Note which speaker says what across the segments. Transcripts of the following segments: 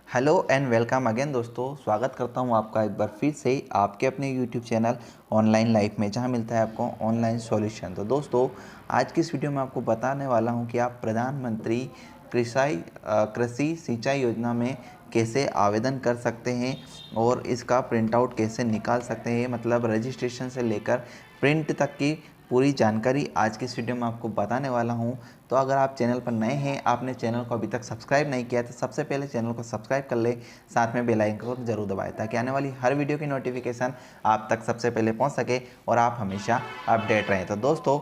Speaker 1: Hello and welcome again दोस्तों। स्वागत करता हूं आपका एक बार फिर से आपके अपने यूट्यूब चैनल ऑनलाइन लाइफ में, जहां मिलता है आपको ऑनलाइन सॉल्यूशन। तो दोस्तों, आज की इस वीडियो में आपको बताने वाला हूं कि आप प्रधानमंत्री कृषि सिंचाई योजना में कैसे आवेदन कर सकते हैं और इसका प्रिंट आउट कैसे निकाल सकते हैं। मतलब रजिस्ट्रेशन से लेकर प्रिंट तक की पूरी जानकारी आज की इस वीडियो में आपको बताने वाला हूं। तो अगर आप चैनल पर नए हैं, आपने चैनल को अभी तक सब्सक्राइब नहीं किया, तो सबसे पहले चैनल को सब्सक्राइब कर ले, साथ में बेल आइकन को जरूर दबाएं ताकि आने वाली हर वीडियो की नोटिफिकेशन आप तक सबसे पहले पहुंच सके और आप हमेशा अपडेट रहें। तो दोस्तों,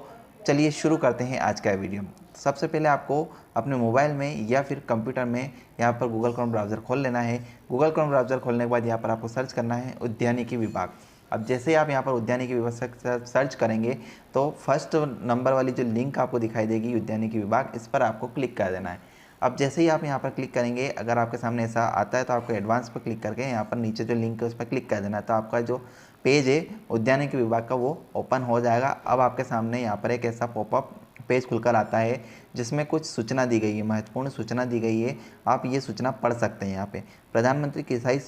Speaker 1: चलिए शुरू करते हैं आज का वीडियो। सबसे पहले आपको अपने मोबाइल में या फिर कंप्यूटर में यहाँ पर गूगल क्रोम ब्राउज़र खोल लेना है। गूगल क्रोम ब्राउज़र खोलने के बाद यहाँ पर आपको सर्च करना है उद्यानिकी विभाग। अब जैसे ही आप यहाँ पर उद्यानिकी विभाग से सर्च करेंगे तो फर्स्ट नंबर वाली जो लिंक आपको दिखाई देगी उद्यानिकी विभाग, इस पर आपको क्लिक कर देना है। अब जैसे ही आप यहाँ पर क्लिक करेंगे, अगर आपके सामने ऐसा आता है तो आपको एडवांस पर क्लिक करके यहाँ पर नीचे जो लिंक है उस पर क्लिक कर देना है। तो आपका जो पेज है उद्यानिकी विभाग का वो ओपन हो जाएगा। अब आपके सामने यहाँ पर एक ऐसा पॉपअप पेज खुलकर आता है जिसमें कुछ सूचना दी गई है, महत्वपूर्ण सूचना दी गई है। आप ये सूचना पढ़ सकते हैं। यहाँ पे प्रधानमंत्री कृषि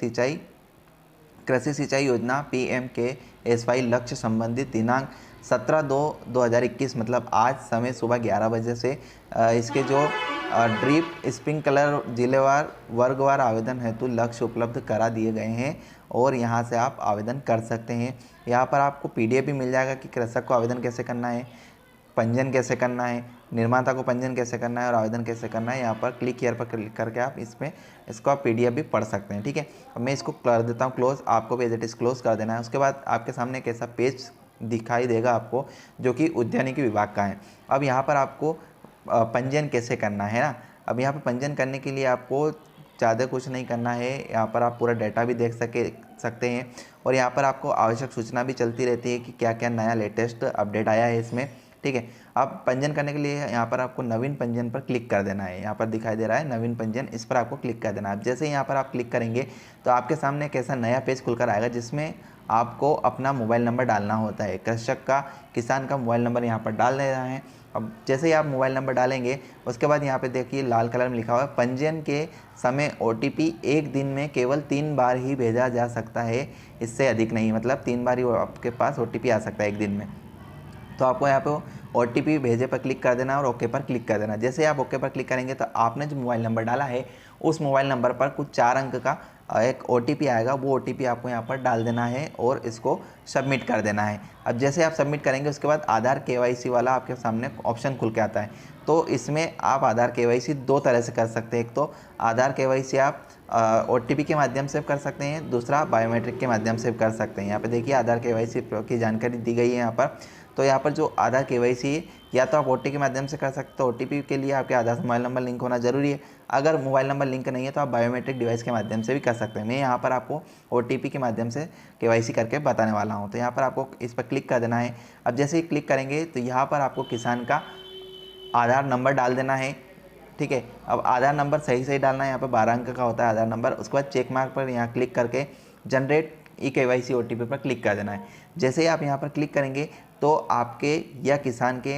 Speaker 1: सिंचाई योजना PMKSY लक्ष्य संबंधित दिनांक 17/2/2021, मतलब आज समय सुबह 11 बजे से इसके जो ड्रिप स्प्रिंकलर जिलेवार वर्गवार आवेदन हेतु लक्ष्य उपलब्ध करा दिए गए हैं और यहाँ से आप आवेदन कर सकते हैं। यहाँ पर आपको PDF भी मिल जाएगा कि कृषक को आवेदन कैसे करना है, पंजीयन कैसे करना है, निर्माता को पंजीयन कैसे करना है और आवेदन कैसे करना है। यहाँ पर क्लिक हियर पर क्लिक करके आप इसको आप PDF भी पढ़ सकते हैं। ठीक है, अब मैं इसको कर देता हूँ क्लोज। आपको भी एज इट इज़ क्लोज कर देना है। उसके बाद आपके सामने एक ऐसा पेज दिखाई देगा आपको जो कि उद्यानिकी विभाग का है। अब यहाँ पर आपको पंजीयन कैसे करना है ना। अब यहाँ पर पंजीयन करने के लिए आपको ज़्यादा कुछ नहीं करना है। यहाँ पर आप पूरा डाटा भी देख सकते हैं और यहाँ पर आपको आवश्यक सूचना भी चलती रहती है कि क्या क्या नया लेटेस्ट अपडेट आया है इसमें। ठीक है, अब पंजीयन करने के लिए यहाँ पर आपको नवीन पंजीयन पर क्लिक कर देना है। यहाँ पर दिखाई दे रहा है नवीन पंजीयन, इस पर आपको क्लिक कर देना है। जैसे ही यहाँ पर आप क्लिक करेंगे तो आपके सामने एक ऐसा नया पेज खुलकर आएगा जिसमें आपको अपना मोबाइल नंबर डालना होता है। कृषक का, किसान का मोबाइल नंबर यहाँ पर डाल देना है। अब जैसे ही आप मोबाइल नंबर डालेंगे उसके बाद यहाँ पे देखिए लाल कलर में लिखा हुआ है पंजीयन के समय OTP एक दिन में केवल 3 बार ही भेजा जा सकता है, इससे अधिक नहीं। मतलब 3 बार ही आपके पास OTP आ सकता है एक दिन में। तो आपको यहाँ पे OTP भेजे पर क्लिक कर देना और ओके पर क्लिक कर देना। जैसे आप ओके पर क्लिक करेंगे तो आपने जो मोबाइल नंबर डाला है उस मोबाइल नंबर पर कुछ 4 अंक का एक OTP आएगा। वो OTP आपको यहाँ पर डाल देना है और इसको सबमिट कर देना है। अब जैसे आप सबमिट करेंगे उसके बाद आधार KYC वाला आपके सामने ऑप्शन खुल के आता है। तो इसमें आप आधार KYC 2 तरह से कर सकते हैं। एक तो आधार KYC आप OTP के माध्यम से कर सकते हैं, दूसरा बायोमेट्रिक के माध्यम से कर सकते हैं। यहाँ पे देखिए आधार KYC की जानकारी दी गई है यहाँ पर। तो यहाँ पर जो आधार KYC है या तो आप OTP के माध्यम से कर सकते हो। OTP के लिए आपके आधार से मोबाइल नंबर लिंक होना जरूरी है। अगर मोबाइल नंबर लिंक नहीं है तो आप बायोमेट्रिक डिवाइस के माध्यम से भी कर सकते हैं। मैं यहाँ पर आपको OTP के माध्यम से KYC करके बताने वाला हूँ। तो यहाँ पर आपको इस पर क्लिक कर देना है। अब जैसे ही क्लिक करेंगे तो यहाँ पर आपको किसान का आधार नंबर डाल देना है। ठीक है, अब आधार नंबर सही सही डालना है। यहाँ पर 12 अंक का होता है आधार नंबर। उसके बाद चेक मार्क पर यहाँ क्लिक करके जनरेट KYC OTP पर क्लिक कर देना है। जैसे ही आप यहाँ पर क्लिक करेंगे तो आपके या किसान के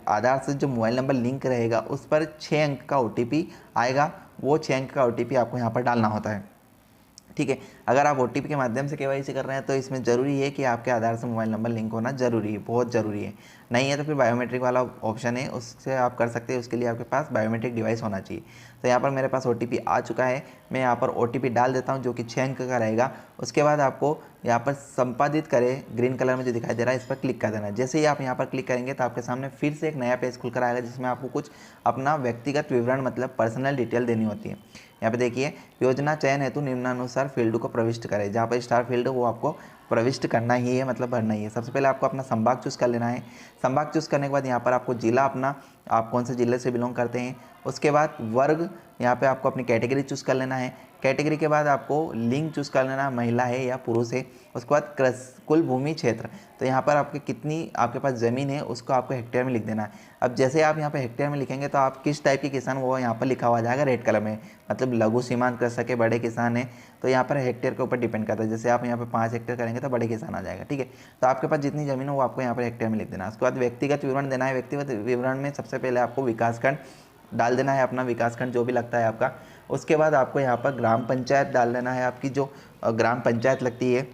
Speaker 1: आधार से जो मोबाइल नंबर लिंक रहेगा उस पर 6 अंक का OTP आएगा। वो 6 अंक का OTP आपको यहाँ पर डालना होता है। ठीक है, अगर आप OTP के माध्यम से KYC कर रहे हैं तो इसमें ज़रूरी है कि आपके आधार से मोबाइल नंबर लिंक होना ज़रूरी है, बहुत ज़रूरी है। नहीं है तो फिर बायोमेट्रिक वाला ऑप्शन है, उससे आप कर सकते हैं। उसके लिए आपके पास बायोमेट्रिक डिवाइस होना चाहिए। तो यहाँ पर मेरे पास OTP आ चुका है। मैं यहाँ पर OTP डाल देता हूँ जो कि 6 अंक का रहेगा। उसके बाद आपको यहाँ पर संपादित करें, ग्रीन कलर में जो दिखाई दे रहा है इस पर क्लिक कर देना है। जैसे ही आप यहाँ पर क्लिक करेंगे तो आपके सामने फिर से एक नया पेज खुलकर आएगा जिसमें आपको कुछ अपना व्यक्तिगत विवरण, मतलब पर्सनल डिटेल देनी होती है। यहाँ पे देखिए योजना चयन हेतु निम्नानुसार फील्ड को प्रविष्ट करें। जहाँ पर स्टार फील्ड वो आपको प्रविष्ट करना ही है, मतलब भरना ही है। सबसे पहले आपको अपना संभाग चूज़ कर लेना है। संभाग चूज़ करने के बाद यहाँ पर आपको जिला अपना, आप कौन से ज़िले से बिलोंग करते हैं। उसके बाद वर्ग, यहाँ पे आपको अपनी कैटेगरी चूज़ कर लेना है। कैटेगरी के बाद आपको लिंग चूज़ कर लेना, महिला है या पुरुष है। उसके बाद कुल भूमि क्षेत्र, तो यहाँ पर आपके कितनी आपके पास ज़मीन है उसको आपको हेक्टेयर में लिख देना है। अब जैसे आप यहाँ पे हेक्टेयर में लिखेंगे तो आप किस टाइप के किसान, वो यहाँ पर लिखा हुआ जाएगा रेड कलर में। मतलब लघु सीमांत कृषक के, बड़े किसान हैं तो यहाँ पर हेक्टेयर के ऊपर डिपेंड करता है। जैसे आप यहाँ पे 5 हेक्टेयर करेंगे तो बड़े किसान आ जाएगा। ठीक है, तो आपके पास जितनी ज़मीन हो वो आपको यहाँ पर हेक्टेयर में लिख देना है। उसके बाद व्यक्तिगत विवरण देना है। व्यक्तिगत विवरण में सबसे पहले आपको विकासखंड डाल देना है अपना विकासखंड जो भी लगता है आपका। उसके बाद आपको यहाँ पर ग्राम पंचायत डाल देना है, आपकी जो ग्राम पंचायत लगती है,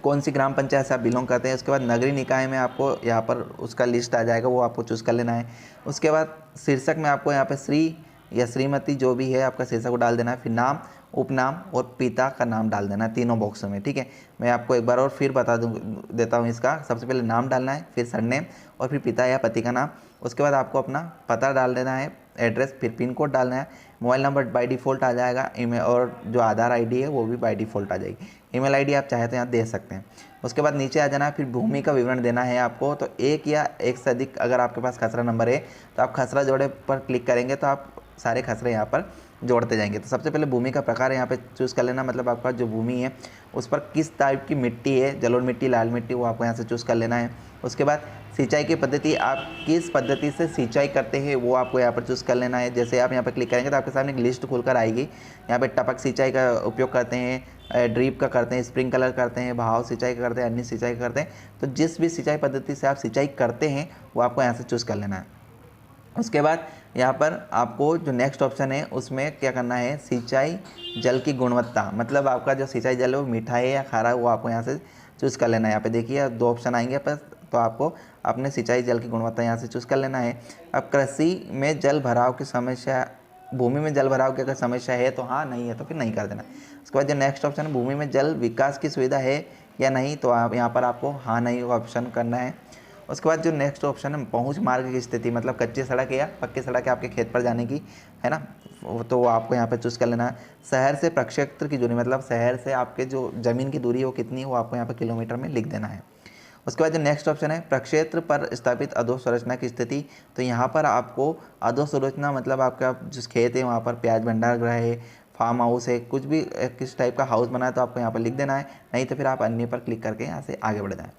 Speaker 1: कौन सी ग्राम पंचायत से आप बिलोंग करते हैं। उसके बाद नगरीय निकाय में आपको यहाँ पर उसका लिस्ट आ जाएगा, वो आपको चूज़ कर लेना है। उसके बाद शीर्षक में आपको यहाँ पे श्री या श्रीमती जो भी है आपका शीर्षक को डाल देना है। फिर नाम, उपनाम और पिता का नाम डाल देना है तीनों बॉक्स में, ठीक है। मैं आपको एक बार और फिर बता देता हूँ इसका। सबसे पहले नाम डालना है, फिर सरनेम और फिर पिता या पति का नाम। उसके बाद आपको अपना पता डाल देना है, एड्रेस, फिर पिन कोड डालना है। मोबाइल नंबर बाय डिफ़ॉल्ट आ जाएगा, ईमेल और जो आधार आईडी है वो भी बाय डिफ़ॉल्ट आ जाएगी। ईमेल आईडी आप चाहे तो यहाँ दे सकते हैं। उसके बाद नीचे आ जाना है, फिर भूमि का विवरण देना है आपको। तो एक या एक से अधिक अगर आपके पास खसरा नंबर है तो आप खसरा जोड़े पर क्लिक करेंगे तो आप सारे खसरे यहाँ पर जोड़ते जाएंगे। तो सबसे पहले भूमि का प्रकार यहाँ पे चूज़ कर लेना, मतलब आपका जो भूमि है उस पर किस टाइप की मिट्टी है, जलोढ़ मिट्टी, लाल मिट्टी, वो आपको यहाँ से चूज़ कर लेना है। उसके बाद सिंचाई की पद्धति, आप किस पद्धति से सिंचाई करते हैं वो आपको यहाँ पर चूज़ कर लेना है। जैसे आप यहाँ पर क्लिक करेंगे तो आपके सामने एक लिस्ट खुलकर आएगी। यहाँ पे टपक सिंचाई का उपयोग करते हैं, ड्रिप का करते हैं, स्प्रिंकलर करते हैं, बहाव सिंचाई का करते हैं, अन्य सिंचाई करते हैं। तो जिस भी सिंचाई पद्धति से आप सिंचाई करते हैं वो आपको यहाँ से चूज़ कर लेना है। उसके बाद यहाँ पर आपको जो नेक्स्ट ऑप्शन है उसमें क्या करना है, सिंचाई जल की गुणवत्ता, मतलब आपका जो सिंचाई जल है वो मीठा है या खारा है वो आपको यहाँ से चूज़ कर लेना है। यहाँ पे देखिए 2 ऑप्शन आएंगे पर, तो आपको अपने सिंचाई जल की गुणवत्ता यहाँ से चूज़ कर लेना है। अब कृषि में जल भराव की समस्या, भूमि में जल भराव की अगर समस्या है तो हाँ, नहीं है तो फिर नहीं कर देना। उसके बाद जो नेक्स्ट ऑप्शन है, भूमि में जल विकास की सुविधा है या नहीं, तो आप यहाँ पर आपको हाँ नहीं ऑप्शन करना है। उसके बाद जो नेक्स्ट ऑप्शन है, पहुंच मार्ग की स्थिति, मतलब कच्ची सड़क है या पक्की सड़क है आपके खेत पर जाने की, है ना, तो वो आपको यहाँ पे चूज़ कर लेना है। शहर से प्रक्षेत्र की दूरी, मतलब शहर से आपके जो ज़मीन की दूरी है वो कितनी है वो आपको यहाँ पे किलोमीटर में लिख देना है। उसके बाद जो नेक्स्ट ऑप्शन है, प्रक्षेत्र पर स्थापित अधोसंरचना की स्थिति, तो यहाँ पर आपको अधोसंरचना मतलब आपका जिस खेत है वहाँ पर प्याज भंडार गृह है, फार्म हाउस है, कुछ भी किस टाइप का हाउस बना है तो आपको यहाँ पर लिख देना है, नहीं तो फिर आप अन्य पर क्लिक करके यहाँ से आगे बढ़ जाएँ।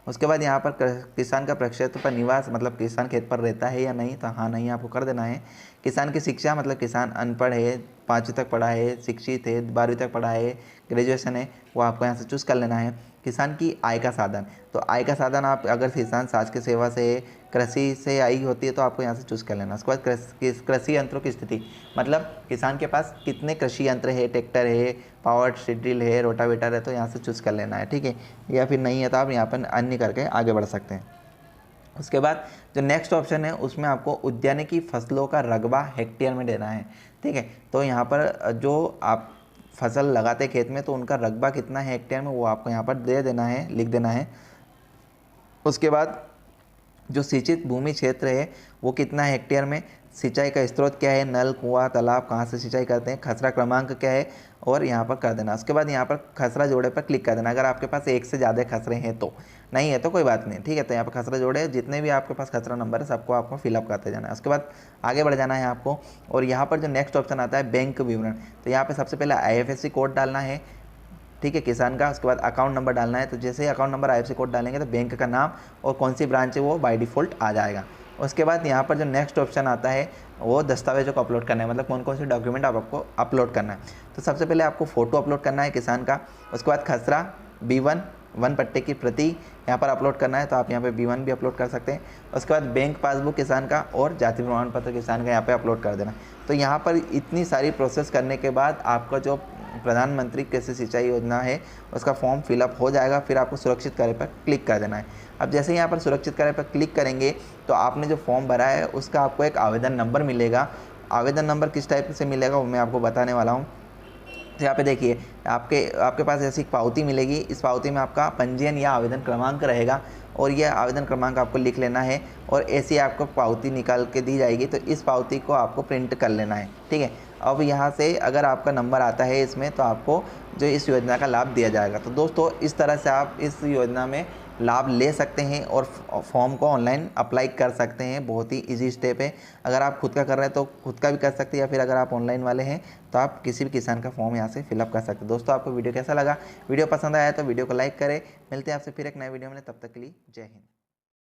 Speaker 1: उसके बाद यहाँ पर किसान का प्रक्षेत्र पर निवास, मतलब किसान खेत पर रहता है या नहीं, तो हाँ नहीं आपको कर देना है। किसान की शिक्षा, मतलब किसान अनपढ़ है, 5वीं तक पढ़ा है, शिक्षित है, 12वीं तक पढ़ा है, ग्रेजुएशन है, वो आपको यहाँ से चूज़ कर लेना है। किसान की आय का साधन, तो आय का साधन आप अगर किसान शासकीय सेवा से, कृषि से आई होती है तो आपको यहाँ से चूज़ कर लेना। उसके बाद कृषि यंत्रों की स्थिति, मतलब किसान के पास कितने कृषि यंत्र है, ट्रैक्टर है, पावर ड्रिल है, रोटावेटर है, तो यहाँ से चूज़ कर लेना है, ठीक है। या फिर नहीं है तो आप यहाँ पर अन्य करके आगे बढ़ सकते हैं। उसके बाद जो नेक्स्ट ऑप्शन है उसमें आपको उद्यानिकी फसलों का रकबा हेक्टेयर में देना है, ठीक है। तो यहाँ पर जो आप फसल लगाते खेत में तो उनका रकबा कितना है हेक्टेयर में वो आपको यहाँ पर दे देना है, लिख देना है। उसके बाद जो सिंचित भूमि क्षेत्र है वो कितना है हेक्टेयर में, सिंचाई का स्रोत क्या है, नल, कुआं, तालाब, कहाँ से सिंचाई करते हैं, खसरा क्रमांक क्या है, और यहाँ पर कर देना। उसके बाद यहाँ पर खसरा जोड़े पर क्लिक कर देना। अगर आपके पास एक से ज़्यादा खसरे हैं तो, नहीं है तो कोई बात नहीं, ठीक है। तो यहाँ पर खसरा जोड़े जितने भी आपके पास खसरा नंबर है सबको आपको फिलअप करते जाना है। उसके बाद आगे बढ़ जाना है आपको। और यहाँ पर जो नेक्स्ट ऑप्शन आता है बैंक विवरण, तो यहाँ पर सबसे पहले IFSC कोड डालना है, ठीक है, किसान का। उसके बाद अकाउंट नंबर डालना है। तो जैसे ही अकाउंट नंबर IFSC कोड डालेंगे तो बैंक का नाम और कौन सी ब्रांच है वो बाय डिफ़ॉल्ट आ जाएगा। उसके बाद यहाँ पर जो नेक्स्ट ऑप्शन आता है वो दस्तावेजों को अपलोड करना है, मतलब कौन कौन से डॉक्यूमेंट आपको अपलोड करना है। तो सबसे पहले आपको फ़ोटो अपलोड करना है किसान का। उसके बाद खसरा B1 वन पट्टे की प्रति यहाँ पर अपलोड करना है, तो आप यहाँ पे B1 भी अपलोड कर सकते हैं। उसके बाद बैंक पासबुक किसान का और जाति प्रमाण पत्र किसान का यहाँ पे अपलोड कर देना। तो यहाँ पर इतनी सारी प्रोसेस करने के बाद आपका जो प्रधानमंत्री कृषि सिंचाई योजना है उसका फॉर्म फिलअप हो जाएगा। फिर आपको सुरक्षित करे पर क्लिक कर देना है। अब जैसे ही यहाँ पर सुरक्षित करे पर क्लिक करेंगे तो आपने जो फॉर्म भरा है उसका आपको एक आवेदन नंबर मिलेगा। आवेदन नंबर किस टाइप से मिलेगा वो मैं आपको बताने वाला हूँ। तो यहाँ पे देखिए आपके पास ऐसी एक पावती मिलेगी। इस पावती में आपका पंजीयन या आवेदन क्रमांक रहेगा और यह आवेदन क्रमांक आपको लिख लेना है और ऐसी आपको पावती निकाल के दी जाएगी। तो इस पावती को आपको प्रिंट कर लेना है, ठीक है। अब यहाँ से अगर आपका नंबर आता है इसमें तो आपको जो इस योजना का लाभ दिया जाएगा। तो दोस्तों इस तरह से आप इस योजना में लाभ ले सकते हैं और फॉर्म को ऑनलाइन अप्लाई कर सकते हैं। बहुत ही इजी स्टेप है। अगर आप खुद का कर रहे हैं तो खुद का भी कर सकते हैं, या फिर अगर आप ऑनलाइन वाले हैं तो आप किसी भी किसान का फॉर्म यहाँ से फिलअप कर सकते हैं। दोस्तों आपको वीडियो कैसा लगा? वीडियो पसंद आया तो वीडियो को लाइक करें। मिलते हैं आपसे फिर एक नए वीडियो में, तब तक के लिए जय हिंद।